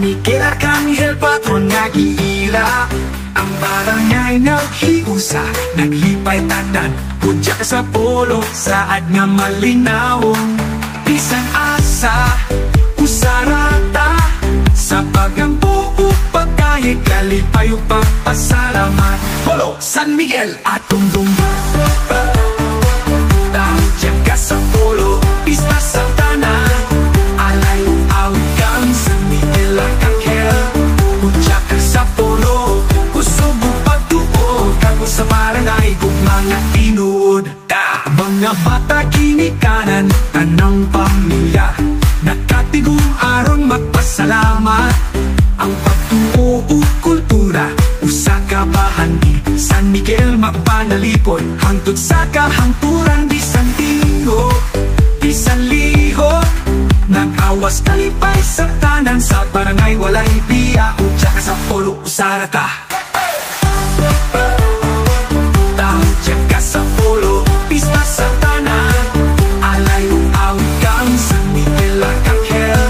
Miguel Arcangel, patron nga giila. Ang barangay naghiusa, naglipay tanan. Kudya ka sa polo, saad nga malinawon. Bisan asa, usarata. Sa pagampo upagkahit, kalipayo pagpasalamat. Polo, San Miguel, atong dumba. Kudya ka sa polo, pista sa tanan. Alay awit kang San Miguel Arcangel. Kudya ka sa polo, kusog pagtuo. Kago sa barangay, kung mga tinuod. Mga bata kinikanan, tanang pamilya. Nakatigong aron magpasalamat. Ang pagtuo o kultura, usa ka bahandi. San Miguel magpanalipod, hangtod sa kahangturan. Bisan tingo, bisan liho, nag-awas kalipay sa tanan. Sa barangay walay biya, kudya ka sa polo, usarata. Kudya ka sa polo, pista sa tanan. Alay awit kang San Miguel Arcangel.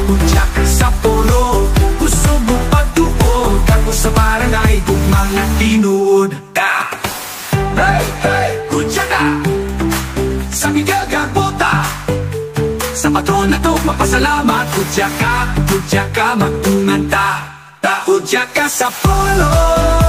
Kudya ka sa polo, kusog o pagtuo. Kago sa barangay, kung mga tinuod. Hey, hey, kudya ka San Miguel Garbota. Sa patron na to, mapasalamat. Kudya ka magtunganta. Kudya ka sa polo.